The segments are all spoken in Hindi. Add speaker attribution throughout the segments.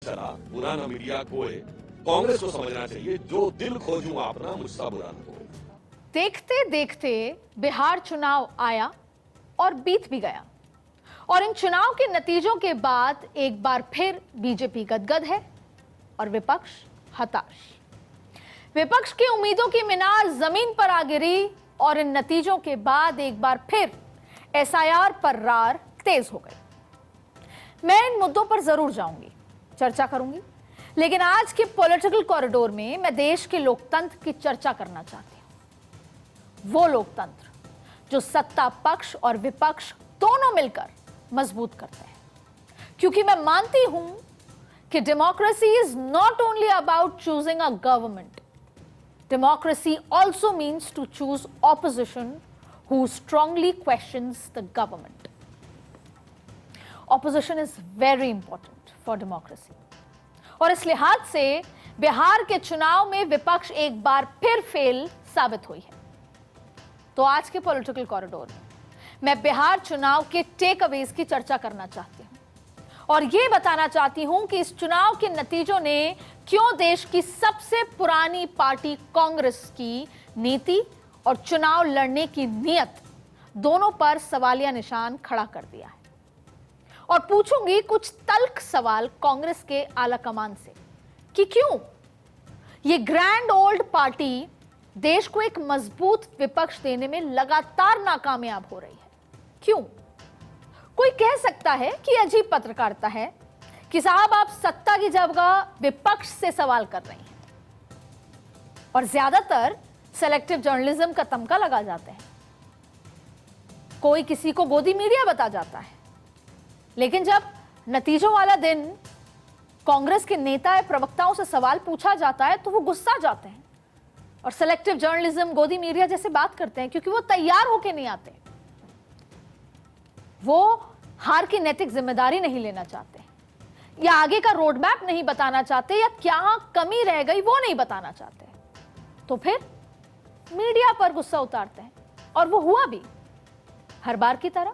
Speaker 1: चला बुरा न मीडिया कोई, कांग्रेस को समझना चाहिए जो दिल खोजूं आपना मुझसा बुरा न कोई।
Speaker 2: देखते देखते बिहार चुनाव आया और बीत भी गया और इन चुनाव के नतीजों के बाद एक बार फिर बीजेपी गदगद है और विपक्ष हताश। विपक्ष की उम्मीदों की मीनार जमीन पर आ गिरी और इन नतीजों के बाद एक बार फिर एसआईआर पर रार तेज हो गई। मैं इन मुद्दों पर जरूर जाऊंगी, चर्चा करूंगी, लेकिन आज के पॉलिटिकल कॉरिडोर में मैं देश के लोकतंत्र की चर्चा करना चाहती हूं। वो लोकतंत्र जो सत्ता पक्ष और विपक्ष दोनों मिलकर मजबूत करते हैं, क्योंकि मैं मानती हूं कि democracy is not only about choosing a government, democracy also means to choose opposition who strongly questions the government. Opposition is very important for democracy. और इस लिहाज से बिहार के चुनाव में विपक्ष एक बार फिर फेल साबित हुई है। तो आज के पॉलिटिकल कॉरिडोर में मैं बिहार चुनाव के टेक अवेज की चर्चा करना चाहती हूं और यह बताना चाहती हूं कि इस चुनाव के नतीजों ने क्यों देश की सबसे पुरानी पार्टी कांग्रेस की नीति और चुनाव लड़ने की नियत दोनों पर सवालिया निशान खड़ा कर दिया है। और पूछूंगी कुछ तल्ख सवाल कांग्रेस के आलाकमान से कि क्यों ये ग्रैंड ओल्ड पार्टी देश को एक मजबूत विपक्ष देने में लगातार नाकामयाब हो रही है। क्यों? कोई कह सकता है कि अजीब पत्रकारिता है कि साहब आप सत्ता की जगह विपक्ष से सवाल कर रही हैं और ज्यादातर सेलेक्टिव जर्नलिज्म का तमका लगा जाते हैं। कोई किसी को गोदी मीडिया बता जाता है, लेकिन जब नतीजों वाला दिन कांग्रेस के नेता या प्रवक्ताओं से सवाल पूछा जाता है तो वो गुस्सा जाते हैं और सेलेक्टिव जर्नलिज्म गोदी मीडिया जैसे बात करते हैं, क्योंकि वो तैयार होकर नहीं आते, वो हार की नैतिक जिम्मेदारी नहीं लेना चाहते या आगे का रोड मैप नहीं बताना चाहते या क्या कमी रह गई वो नहीं बताना चाहते, तो फिर मीडिया पर गुस्सा उतारते हैं और वो हुआ भी हर बार की तरह।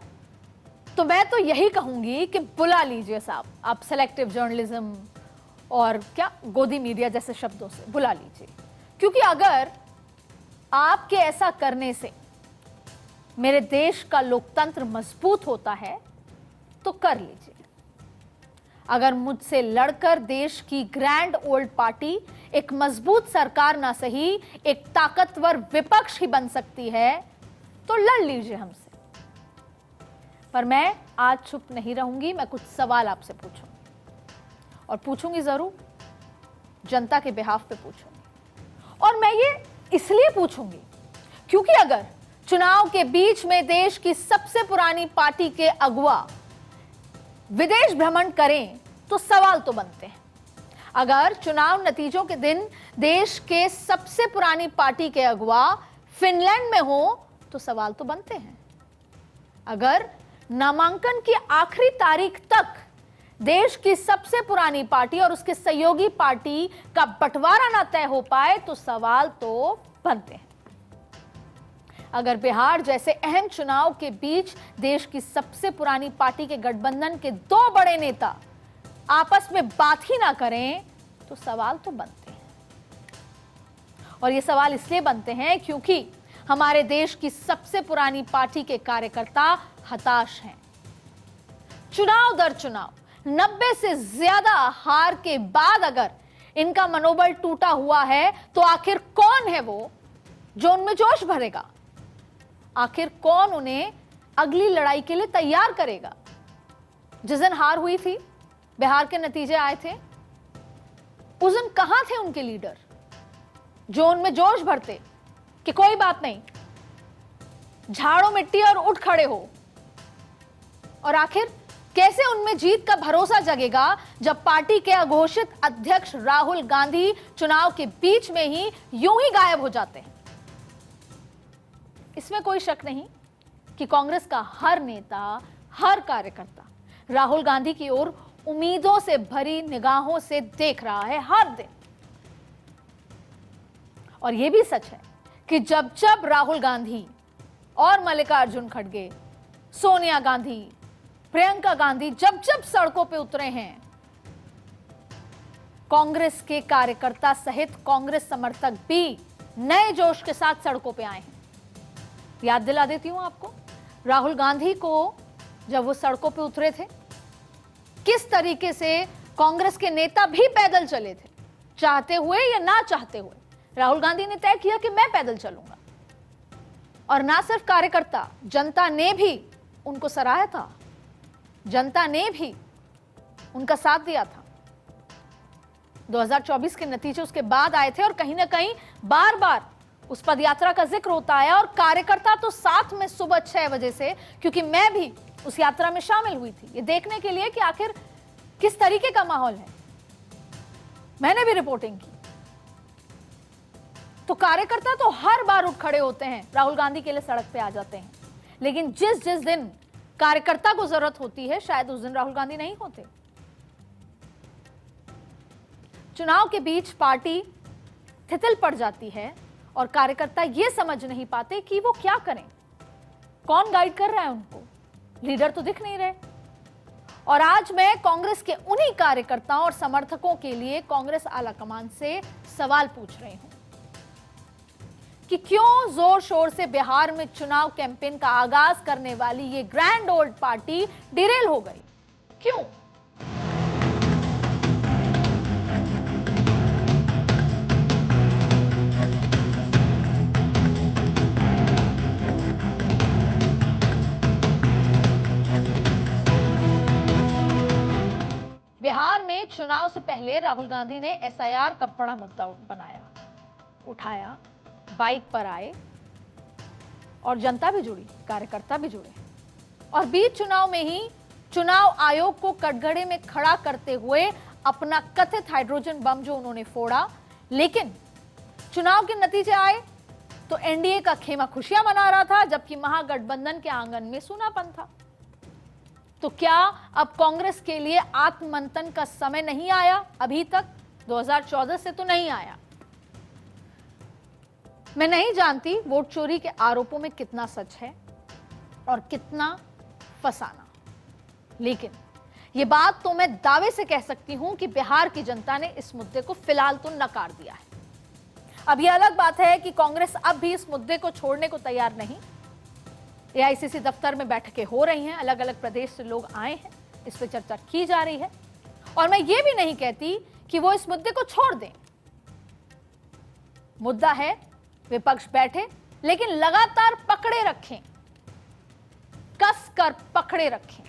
Speaker 2: तो मैं तो यही कहूंगी कि बुला लीजिए साहब आप सेलेक्टिव जर्नलिज्म और क्या गोदी मीडिया जैसे शब्दों से बुला लीजिए, क्योंकि अगर आपके ऐसा करने से मेरे देश का लोकतंत्र मजबूत होता है तो कर लीजिए। अगर मुझसे लड़कर देश की ग्रैंड ओल्ड पार्टी एक मजबूत सरकार ना सही एक ताकतवर विपक्ष ही बन सकती है तो लड़ लीजिए हमसे। पर मैं आज चुप नहीं रहूंगी, मैं कुछ सवाल आपसे पूछूंगी और पूछूंगी जरूर, जनता के बिहाफ पे पूछूंगी। और मैं ये इसलिए पूछूंगी क्योंकि अगर चुनाव के बीच में देश की सबसे पुरानी पार्टी के अगुवा विदेश भ्रमण करें तो सवाल तो बनते हैं। अगर चुनाव नतीजों के दिन देश के सबसे पुरानी पार्टी के अगुवा फिनलैंड में हो तो सवाल तो बनते हैं। अगर नामांकन की आखिरी तारीख तक देश की सबसे पुरानी पार्टी और उसके सहयोगी पार्टी का बंटवारा ना तय हो पाए तो सवाल तो बनते हैं। अगर बिहार जैसे अहम चुनाव के बीच देश की सबसे पुरानी पार्टी के गठबंधन के दो बड़े नेता आपस में बात ही ना करें तो सवाल तो बनते हैं। और ये सवाल इसलिए बनते हैं क्योंकि हमारे देश की सबसे पुरानी पार्टी के कार्यकर्ता हताश हैं। चुनाव दर चुनाव 90 से ज्यादा हार के बाद अगर इनका मनोबल टूटा हुआ है तो आखिर कौन है वो जो उनमें जोश भरेगा? आखिर कौन उन्हें अगली लड़ाई के लिए तैयार करेगा? जिस दिन हार हुई थी, बिहार के नतीजे आए थे, उस दिन कहां थे उनके लीडर जो उनमें जोश भरते कि कोई बात नहीं, झाड़ो मिट्टी और उठ खड़े हो? और आखिर कैसे उनमें जीत का भरोसा जगेगा जब पार्टी के अघोषित अध्यक्ष राहुल गांधी चुनाव के बीच में ही यूं ही गायब हो जाते हैं? इसमें कोई शक नहीं कि कांग्रेस का हर नेता, हर कार्यकर्ता राहुल गांधी की ओर उम्मीदों से भरी निगाहों से देख रहा है हर दिन। और यह भी सच है कि जब जब राहुल गांधी और मल्लिकार्जुन खड़गे, सोनिया गांधी, प्रियंका गांधी जब जब सड़कों पे उतरे हैं कांग्रेस के कार्यकर्ता सहित कांग्रेस समर्थक भी नए जोश के साथ सड़कों पे आए हैं। याद दिला देती हूं आपको, राहुल गांधी को जब वो सड़कों पे उतरे थे, किस तरीके से कांग्रेस के नेता भी पैदल चले थे, चाहते हुए या ना चाहते हुए। राहुल गांधी ने तय किया कि मैं पैदल चलूंगा, और ना सिर्फ कार्यकर्ता, जनता ने भी उनको सराहा था, जनता ने भी उनका साथ दिया था। 2024 के नतीजे उसके बाद आए थे और कहीं ना कहीं बार बार उस पदयात्रा का जिक्र होता है, और कार्यकर्ता तो साथ में सुबह 6 बजे से, क्योंकि मैं भी उस यात्रा में शामिल हुई थी ये देखने के लिए कि आखिर किस तरीके का माहौल है। मैंने भी रिपोर्टिंग की। तो कार्यकर्ता तो हर बार उठ खड़े होते हैं, राहुल गांधी के लिए सड़क पे आ जाते हैं, लेकिन जिस जिस दिन कार्यकर्ता को जरूरत होती है शायद उस दिन राहुल गांधी नहीं होते। चुनाव के बीच पार्टी थितिल पड़ जाती है और कार्यकर्ता ये समझ नहीं पाते कि वो क्या करें, कौन गाइड कर रहा है उनको, लीडर तो दिख नहीं रहे। और आज मैं कांग्रेस के उन्हीं कार्यकर्ताओं और समर्थकों के लिए कांग्रेस आलाकमान से सवाल पूछ रही हूं कि क्यों जोर शोर से बिहार में चुनाव कैंपेन का आगाज करने वाली ये ग्रैंड ओल्ड पार्टी डिरेल हो गई, क्यों? बिहार में चुनाव से पहले राहुल गांधी ने एसआईआर का बड़ा मुद्दा उठाया, बाइक पर आए और जनता भी जुड़ी, कार्यकर्ता भी जुड़े, और बीच चुनाव में ही चुनाव आयोग को कटघरे में खड़ा करते हुए अपना कथित हाइड्रोजन बम जो उन्होंने फोड़ा। लेकिन चुनाव के नतीजे आए तो एनडीए का खेमा खुशियां मना रहा था, जबकि महागठबंधन के आंगन में सूनापन था। तो क्या अब कांग्रेस के लिए आत्ममंथन का समय नहीं आया? अभी तक 2014 से तो नहीं आया। मैं नहीं जानती वोट चोरी के आरोपों में कितना सच है और कितना फसाना, लेकिन यह बात तो मैं दावे से कह सकती हूं कि बिहार की जनता ने इस मुद्दे को फिलहाल तो नकार दिया है। अब यह अलग बात है कि कांग्रेस अब भी इस मुद्दे को छोड़ने को तैयार नहीं। एआईसीसी दफ्तर में बैठकें हो रही हैं, अलग अलग प्रदेश से लोग आए हैं, इस पर चर्चा की जा रही है, और मैं ये भी नहीं कहती कि वो इस मुद्दे को छोड़ दें। मुद्दा है, विपक्ष बैठे लेकिन लगातार पकड़े रखें, कस कर पकड़े रखें।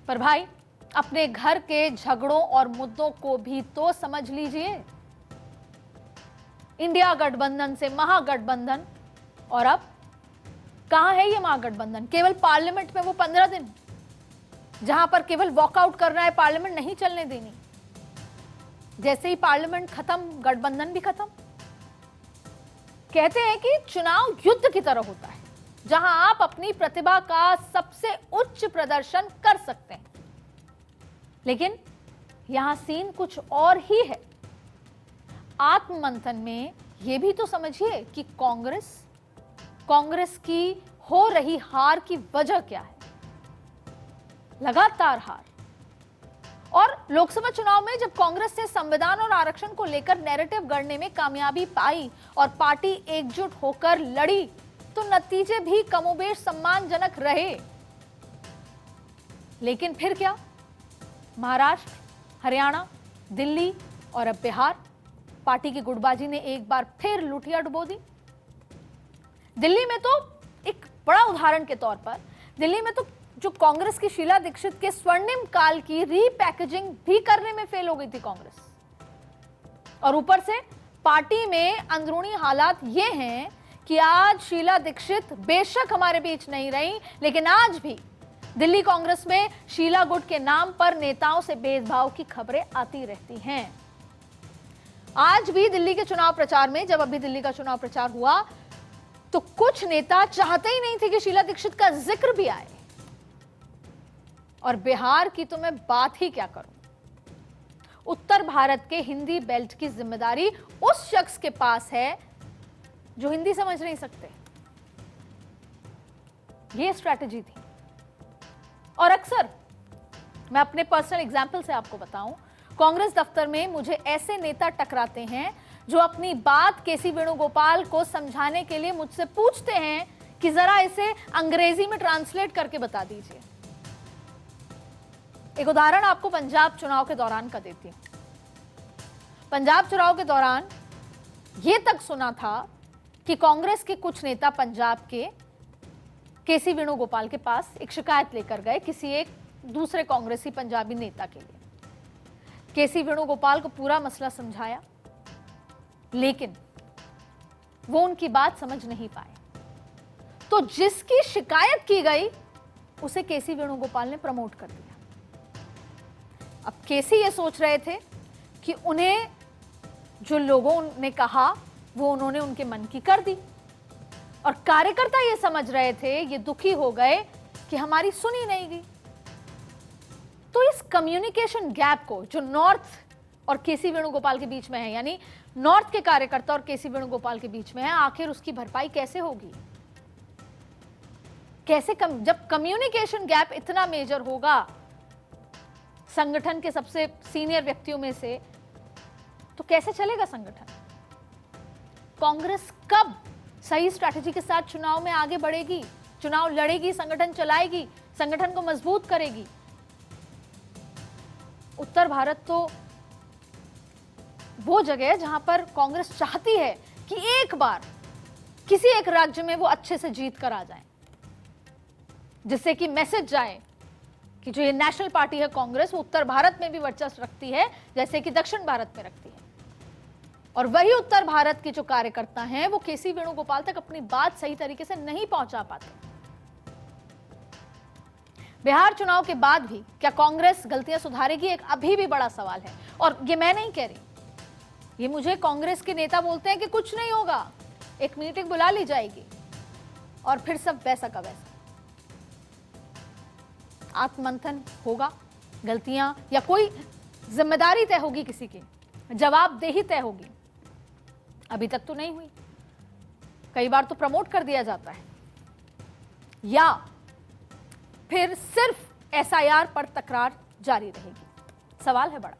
Speaker 2: पर भाई, अपने घर के झगड़ों और मुद्दों को भी तो समझ लीजिए। इंडिया गठबंधन से महागठबंधन, और अब कहां है ये महागठबंधन? केवल पार्लियामेंट में वो 15 दिन, जहां पर केवल वॉकआउट करना है, पार्लियामेंट नहीं चलने देनी। जैसे ही पार्लियामेंट खत्म, गठबंधन भी खत्म। कहते हैं कि चुनाव युद्ध की तरह होता है, जहां आप अपनी प्रतिभा का सबसे उच्च प्रदर्शन कर सकते हैं, लेकिन यहां सीन कुछ और ही है। आत्ममंथन में यह भी तो समझिए कि कांग्रेस की हो रही हार की वजह क्या है? लगातार हार। और लोकसभा चुनाव में जब कांग्रेस ने संविधान और आरक्षण को लेकर नैरेटिव गढ़ने में कामयाबी पाई और पार्टी एकजुट होकर लड़ी, तो नतीजे भी कमोबेश सम्मानजनक रहे। लेकिन फिर क्या? महाराष्ट्र, हरियाणा, दिल्ली और अब बिहार, पार्टी की गुटबाजी ने एक बार फिर लुटिया डुबो दी। दिल्ली में तो एक बड़ा उदाहरण के तौर पर, दिल्ली में तो जो कांग्रेस की शीला दीक्षित के स्वर्णिम काल की रीपैकेजिंग भी करने में फेल हो गई थी कांग्रेस। और ऊपर से पार्टी में अंदरूनी हालात ये हैं कि आज शीला दीक्षित बेशक हमारे बीच नहीं रही, लेकिन आज भी दिल्ली कांग्रेस में शीला गुट के नाम पर नेताओं से भेदभाव की खबरें आती रहती हैं। आज भी दिल्ली के चुनाव प्रचार में, जब अभी दिल्ली का चुनाव प्रचार हुआ, तो कुछ नेता चाहते ही नहीं थे कि शीला दीक्षित का जिक्र भी आए। और बिहार की तो मैं बात ही क्या करूं। उत्तर भारत के हिंदी बेल्ट की जिम्मेदारी उस शख्स के पास है जो हिंदी समझ नहीं सकते। यह स्ट्रैटेजी थी। और अक्सर मैं अपने पर्सनल एग्जाम्पल से आपको बताऊं, कांग्रेस दफ्तर में मुझे ऐसे नेता टकराते हैं जो अपनी बात केसी वेणुगोपाल को समझाने के लिए मुझसे पूछते हैं कि जरा इसे अंग्रेजी में ट्रांसलेट करके बता दीजिए। एक उदाहरण आपको पंजाब चुनाव के दौरान का देती हूं। पंजाब चुनाव के दौरान यह तक सुना था कि कांग्रेस के कुछ नेता पंजाब के केसी वेणुगोपाल के पास एक शिकायत लेकर गए किसी एक दूसरे कांग्रेसी पंजाबी नेता के लिए। केसी वेणुगोपाल को पूरा मसला समझाया, लेकिन वो उनकी बात समझ नहीं पाए। तो जिसकी शिकायत की गई उसे केसी वेणुगोपाल ने प्रमोट कर दिया। अब केसी ये सोच रहे थे कि उन्हें जो लोगों ने कहा वो उन्होंने उनके मन की कर दी, और कार्यकर्ता ये समझ रहे थे, ये दुखी हो गए कि हमारी सुनी नहीं गई। तो इस कम्युनिकेशन गैप को जो नॉर्थ और केसी वेणुगोपाल के बीच में है, यानी नॉर्थ के कार्यकर्ता और केसी वेणुगोपाल के बीच में है, आखिर उसकी भरपाई कैसे होगी? कैसे जब कम्युनिकेशन गैप इतना मेजर होगा संगठन के सबसे सीनियर व्यक्तियों में से, तो कैसे चलेगा संगठन? कांग्रेस कब सही स्ट्रैटेजी के साथ चुनाव में आगे बढ़ेगी, चुनाव लड़ेगी, संगठन चलाएगी, संगठन को मजबूत करेगी? उत्तर भारत तो वो जगह है जहां पर कांग्रेस चाहती है कि एक बार किसी एक राज्य में वो अच्छे से जीत कर आ जाए, जिससे कि मैसेज जाए कि जो ये नेशनल पार्टी है कांग्रेस, वो उत्तर भारत में भी वर्चस्व रखती है जैसे कि दक्षिण भारत में रखती है। और वही उत्तर भारत के जो कार्यकर्ता हैं वो केसी वेणुगोपाल तक अपनी बात सही तरीके से नहीं पहुंचा पाते। बिहार चुनाव के बाद भी क्या कांग्रेस गलतियां सुधारेगी? एक अभी भी बड़ा सवाल है। और ये मैं नहीं कह रही, ये मुझे कांग्रेस के नेता बोलते हैं कि कुछ नहीं होगा, एक मीटिंग बुला ली जाएगी और फिर सब वैसा का वैसा। आत्ममंथन होगा, गलतियां या कोई जिम्मेदारी तय होगी, किसी की जवाबदेही तय होगी। अभी तक तो नहीं हुई। कई बार तो प्रमोट कर दिया जाता है, या फिर सिर्फ एसआईआर पर तकरार जारी रहेगी। सवाल है बड़ा।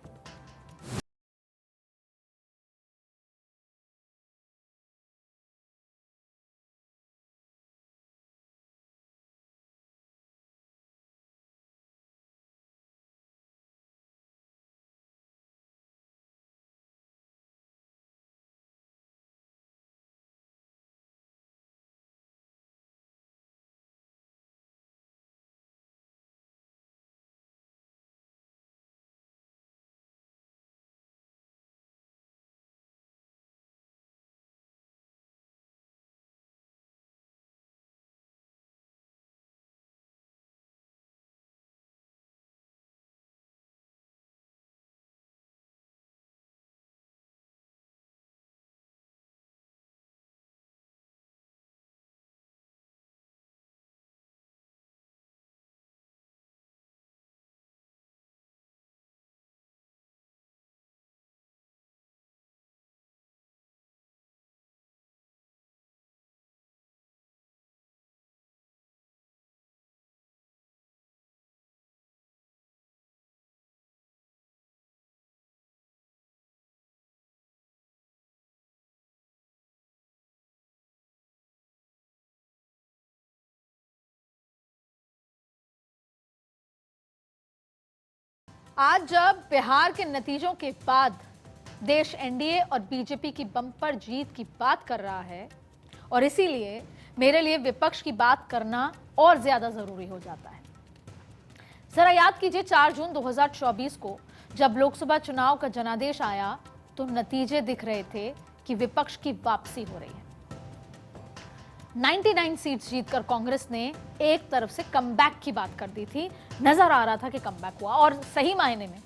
Speaker 2: आज जब बिहार के नतीजों के बाद देश एनडीए और बीजेपी की बम्पर जीत की बात कर रहा है, और इसीलिए मेरे लिए विपक्ष की बात करना और ज्यादा जरूरी हो जाता है। जरा याद कीजिए 4 जून 2024 को जब लोकसभा चुनाव का जनादेश आया तो नतीजे दिख रहे थे कि विपक्ष की वापसी हो रही है। 99 सीट्स जीतकर कांग्रेस ने एक तरफ से कमबैक की बात कर दी थी। नजर आ रहा था कि कमबैक हुआ, और सही मायने में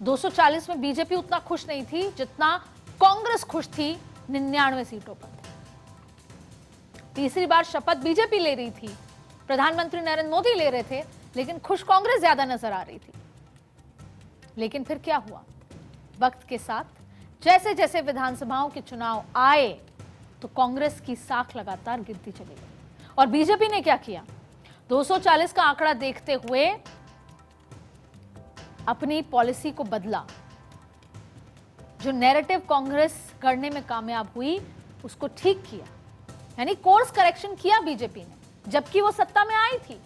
Speaker 2: 240 में बीजेपी उतना खुश नहीं थी जितना कांग्रेस खुश थी 99 सीटों पर। तीसरी बार शपथ बीजेपी ले रही थी, प्रधानमंत्री नरेंद्र मोदी ले रहे थे, लेकिन खुश कांग्रेस ज्यादा नजर आ रही थी। लेकिन फिर क्या हुआ? वक्त के साथ जैसे जैसे विधानसभाओं के चुनाव आए तो कांग्रेस की साख लगातार गिरती चली गई। और बीजेपी ने क्या किया? 240 का आंकड़ा देखते हुए अपनी पॉलिसी को बदला। जो नैरेटिव कांग्रेस करने में कामयाब हुई उसको ठीक किया, यानी कोर्स करेक्शन किया बीजेपी ने, जबकि वो सत्ता में आई थी,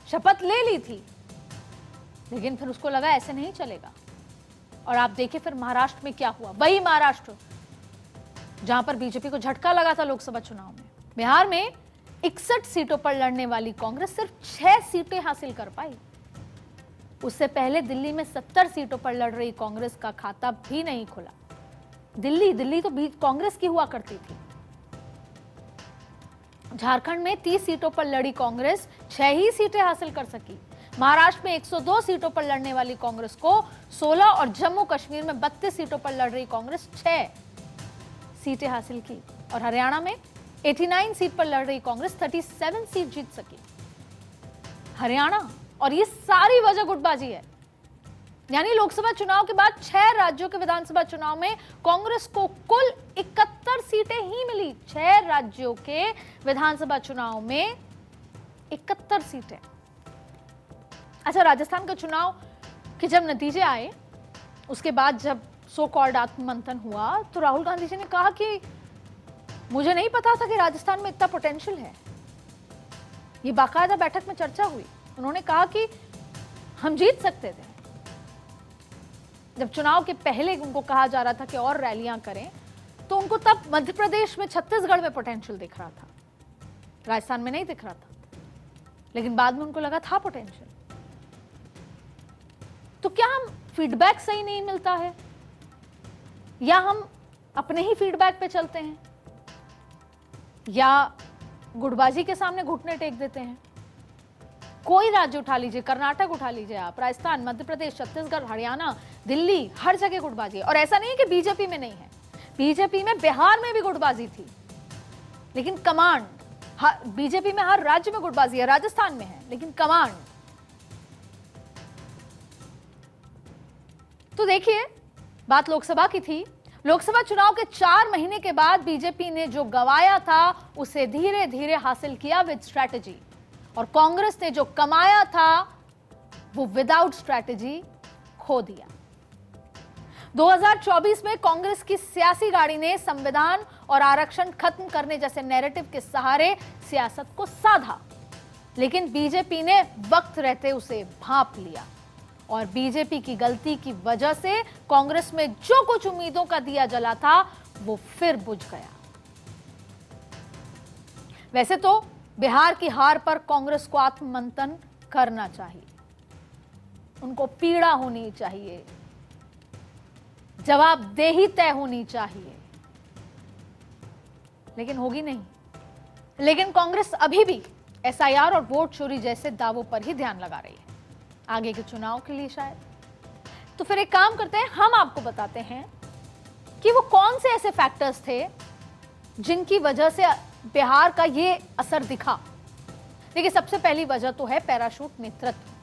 Speaker 2: शपथ ले ली थी, लेकिन फिर उसको लगा ऐसे नहीं चलेगा। और आप देखिए फिर महाराष्ट्र में क्या हुआ, वही महाराष्ट्र जहां पर बीजेपी को झटका लगा था लोकसभा चुनाव में। बिहार में 61 सीटों पर लड़ने वाली कांग्रेस सिर्फ 6 सीटें हासिल कर पाई। उससे पहले दिल्ली में 70 सीटों पर लड़ रही कांग्रेस का खाता भी नहीं खुला। दिल्ली तो कांग्रेस की हुआ करती थी। झारखंड में 30 सीटों पर लड़ी कांग्रेस 6 ही सीटें हासिल कर सकी। महाराष्ट्र में 102 सीटों पर लड़ने वाली कांग्रेस को 16 और जम्मू कश्मीर में 32 सीटों पर लड़ रही कांग्रेस 6 सीटें हासिल की। और हरियाणा में 89 सीट पर लड़ रही कांग्रेस 37 सीट जीत सकी। हरियाणा, और ये सारी वजह गुटबाजी है। यानी लोकसभा चुनाव के बाद 6 राज्यों के विधानसभा चुनाव में कांग्रेस को कुल 71 सीटें ही मिली। 6 राज्यों के विधानसभा चुनाव में 71 सीटें। अच्छा, राजस्थान का चुनाव के जब नतीजे आए, उसके बाद जब सो कॉल्ड आत्ममंथन हुआ, तो राहुल गांधी जी ने कहा कि मुझे नहीं पता था कि राजस्थान में इतना पोटेंशियल है। ये बाकायदा बैठक में चर्चा हुई। उन्होंने कहा कि हम जीत सकते थे। जब चुनाव के पहले उनको कहा जा रहा था कि और रैलियां करें, तो उनको तब मध्य प्रदेश में, छत्तीसगढ़ में पोटेंशियल दिख रहा था, राजस्थान में नहीं दिख रहा था। लेकिन बाद में उनको लगा था पोटेंशियल। तो क्या हम फीडबैक सही नहीं मिलता है, या हम अपने ही फीडबैक पे चलते हैं, या गुटबाजी के सामने घुटने टेक देते हैं? कोई राज्य उठा लीजिए, कर्नाटक उठा लीजिए आप, राजस्थान, मध्य प्रदेश, छत्तीसगढ़, हरियाणा, दिल्ली, हर जगह गुटबाजी है। और ऐसा नहीं है कि बीजेपी में नहीं है, बीजेपी में, बिहार में भी गुटबाजी थी, लेकिन कमांड, बीजेपी में हर राज्य में गुटबाजी है, राजस्थान में है, लेकिन कमांड। तो देखिए, बात लोकसभा की थी। लोकसभा चुनाव के 4 महीने के बाद बीजेपी ने जो गंवाया था उसे धीरे धीरे हासिल किया विद स्ट्रैटेजी, और कांग्रेस ने जो कमाया था वो विदाउट स्ट्रैटेजी खो दिया। 2024 में कांग्रेस की सियासी गाड़ी ने संविधान और आरक्षण खत्म करने जैसे नैरेटिव के सहारे सियासत को साधा, लेकिन बीजेपी ने वक्त रहते उसे भांप लिया, और बीजेपी की गलती की वजह से कांग्रेस में जो कुछ उम्मीदों का दिया जला था वो फिर बुझ गया। वैसे तो बिहार की हार पर कांग्रेस को आत्ममंथन करना चाहिए, उनको पीड़ा होनी चाहिए, जवाबदेही तय होनी चाहिए, लेकिन होगी नहीं। लेकिन कांग्रेस अभी भी एसआईआर और वोट चोरी जैसे दावों पर ही ध्यान लगा रही है, आगे के चुनाव के लिए शायद। तो फिर एक काम करते हैं, हम आपको बताते हैं कि वो कौन से ऐसे फैक्टर्स थे जिनकी वजह से बिहार का ये असर दिखा। देखिए, सबसे पहली वजह तो है पैराशूट नेतृत्व।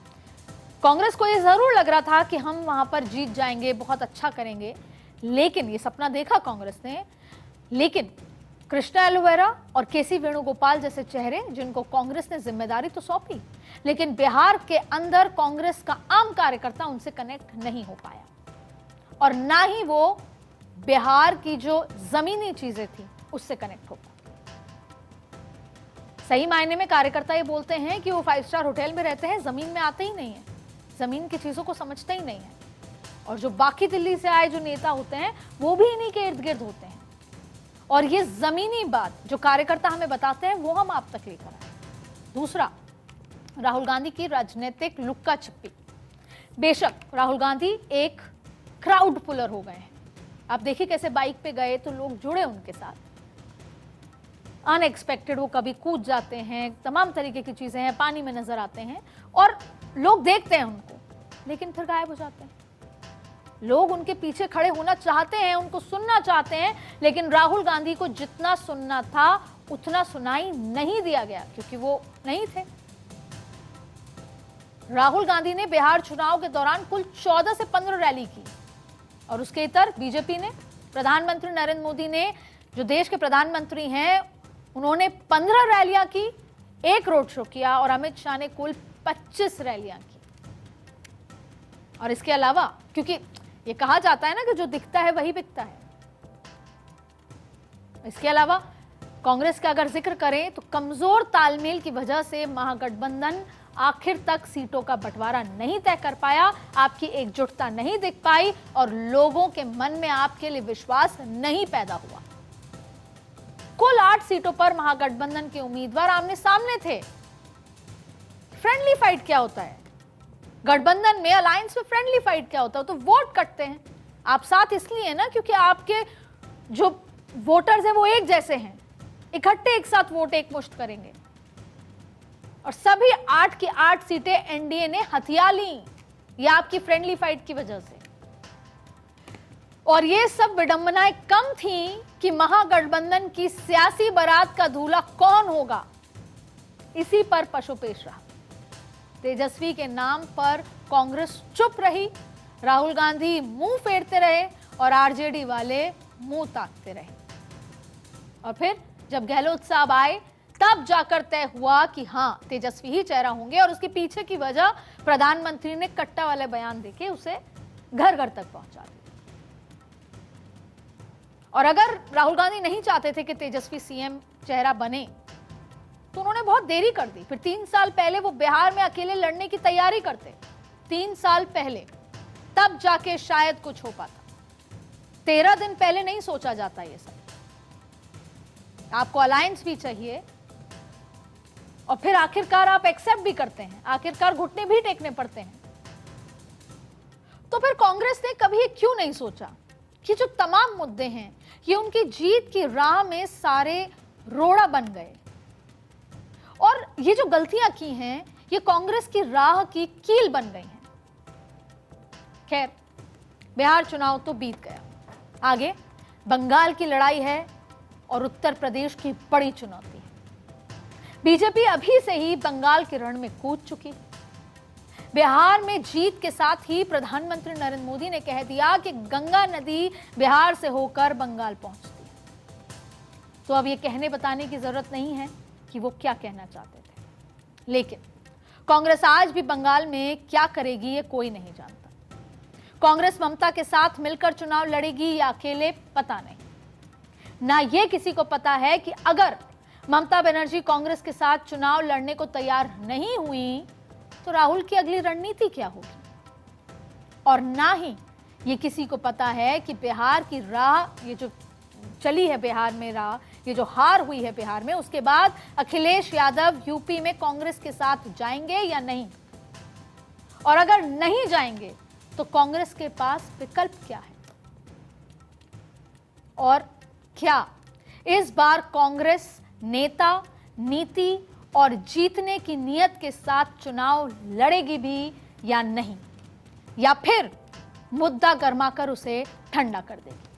Speaker 2: कांग्रेस को ये जरूर लग रहा था कि हम वहां पर जीत जाएंगे, बहुत अच्छा करेंगे, लेकिन ये सपना देखा कांग्रेस ने, लेकिन कृष्णा एलोवेरा और केसी वेणुगोपाल जैसे चेहरे जिनको कांग्रेस ने जिम्मेदारी तो सौंपी, लेकिन बिहार के अंदर कांग्रेस का आम कार्यकर्ता उनसे कनेक्ट नहीं हो पाया, और ना ही वो बिहार की जो जमीनी चीजें थी उससे कनेक्ट हो पाया। सही मायने में कार्यकर्ता ये बोलते हैं कि वो 5 स्टार होटल में रहते हैं, जमीन में आते ही नहीं है, जमीन की चीजों को समझते ही नहीं है। और जो बाकी दिल्ली से आए जो नेता होते हैं वो भी इन्हीं के इर्द गिर्द होते हैं, और ये जमीनी बात जो कार्यकर्ता हमें बताते हैं वो हम आप तक लेकर आए। दूसरा, राहुल गांधी की राजनीतिक लुक्का छिपी। बेशक राहुल गांधी एक क्राउड पुलर हो गए हैं, आप देखिए कैसे बाइक पे गए तो लोग जुड़े उनके साथ, अनएक्सपेक्टेड वो कभी कूद जाते हैं, तमाम तरीके की चीजें हैं, पानी में नजर आते हैं और लोग देखते हैं उनको, लेकिन फिर गायब हो जाते हैं। लोग उनके पीछे खड़े होना चाहते हैं, उनको सुनना चाहते हैं, लेकिन राहुल गांधी को जितना सुनना था उतना सुनाई नहीं दिया गया, क्योंकि वो नहीं थे। राहुल गांधी ने बिहार चुनाव के दौरान कुल 14 से 15 रैली की, और उसके इतर बीजेपी ने, प्रधानमंत्री नरेंद्र मोदी ने जो देश के प्रधानमंत्री हैं उन्होंने 15 रैलियां की, 1 रोड शो किया, और अमित शाह ने कुल 25 रैलियां की। और इसके अलावा, क्योंकि ये कहा जाता है ना कि जो दिखता है वही बिकता है। इसके अलावा कांग्रेस का अगर जिक्र करें तो कमजोर तालमेल की वजह से महागठबंधन आखिर तक सीटों का बंटवारा नहीं तय कर पाया, आपकी एकजुटता नहीं दिख पाई और लोगों के मन में आपके लिए विश्वास नहीं पैदा हुआ। कुल 8 सीटों पर महागठबंधन के उम्मीदवार आमने सामने थे। फ्रेंडली फाइट क्या होता है? गठबंधन में, अलायंस में फ्रेंडली फाइट क्या होता है? तो वोट कटते हैं। आप साथ इसलिए ना क्योंकि आपके जो वोटर्स हैं वो एक जैसे हैं, इकट्ठे एक साथ वोट एक मुश्त करेंगे। और सभी 8 की 8 सीटें एनडीए ने हथिया ली, ये आपकी फ्रेंडली फाइट की वजह से। और ये सब विडंबनाएं कम थी कि महागठबंधन की सियासी बारात का दूल्हा कौन होगा, इसी पर पशुपेश रहा। तेजस्वी के नाम पर कांग्रेस चुप रही, राहुल गांधी मुंह फेरते रहे और आरजेडी वाले मुंह ताकते रहे। और फिर जब गहलोत साहब आए तब जाकर तय हुआ कि हां तेजस्वी ही चेहरा होंगे। और उसके पीछे की वजह प्रधानमंत्री ने कट्टा वाले बयान देके उसे घर घर तक पहुंचा दिया। और अगर राहुल गांधी नहीं चाहते थे कि तेजस्वी सीएम चेहरा बने तो उन्होंने बहुत देरी कर दी। फिर 3 साल पहले वो बिहार में अकेले लड़ने की तैयारी करते, 3 साल पहले, तब जाके शायद कुछ हो पाता। 13 दिन पहले नहीं सोचा जाता ये सब। आपको अलायंस भी चाहिए और फिर आखिरकार आप एक्सेप्ट भी करते हैं, आखिरकार घुटने भी टेकने पड़ते हैं। तो फिर कांग्रेस ने कभी क्यों नहीं सोचा कि जो तमाम मुद्दे हैं ये उनकी जीत की राह में सारे रोड़ा बन गए और ये जो गलतियां की हैं ये कांग्रेस की राह की कील बन गई हैं। खैर, बिहार चुनाव तो बीत गया, आगे बंगाल की लड़ाई है और उत्तर प्रदेश की बड़ी चुनौती है। बीजेपी अभी से ही बंगाल के रण में कूद चुकी। बिहार में जीत के साथ ही प्रधानमंत्री नरेंद्र मोदी ने कह दिया कि गंगा नदी बिहार से होकर बंगाल पहुंचती है। तो अब ये कहने बताने की जरूरत नहीं है कि वो क्या कहना चाहते थे, लेकिन कांग्रेस आज भी बंगाल में क्या करेगी ये कोई नहीं जानता। कांग्रेस ममता के साथ मिलकर चुनाव लड़ेगी या अकेले, पता नहीं। ना ये किसी को पता है कि अगर ममता बनर्जी कांग्रेस के साथ चुनाव लड़ने को तैयार नहीं हुई तो राहुल की अगली रणनीति क्या होगी। और ना ही ये किसी को पता है कि बिहार की राह, ये जो चली है बिहार में राह, ये जो हार हुई है बिहार में, उसके बाद अखिलेश यादव यूपी में कांग्रेस के साथ जाएंगे या नहीं। और अगर नहीं जाएंगे तो कांग्रेस के पास विकल्प क्या है। और क्या इस बार कांग्रेस नेता, नीति और जीतने की नीयत के साथ चुनाव लड़ेगी भी या नहीं, या फिर मुद्दा गरमाकर उसे ठंडा कर देगी।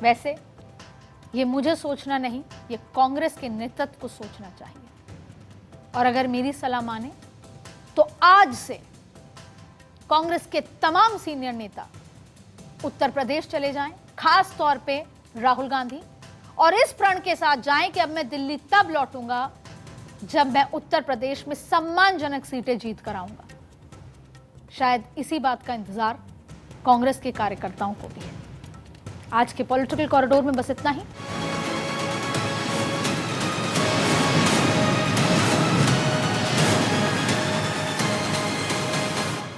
Speaker 2: वैसे ये मुझे सोचना नहीं, ये कांग्रेस के नेतृत्व को सोचना चाहिए। और अगर मेरी सलाह माने तो आज से कांग्रेस के तमाम सीनियर नेता उत्तर प्रदेश चले जाएं, खास तौर पे राहुल गांधी, और इस प्रण के साथ जाएं कि अब मैं दिल्ली तब लौटूंगा जब मैं उत्तर प्रदेश में सम्मानजनक सीटें जीत कर आऊंगा। शायद इसी बात का इंतजार कांग्रेस के कार्यकर्ताओं को भी है। आज के पॉलिटिकल कॉरिडोर में बस इतना ही।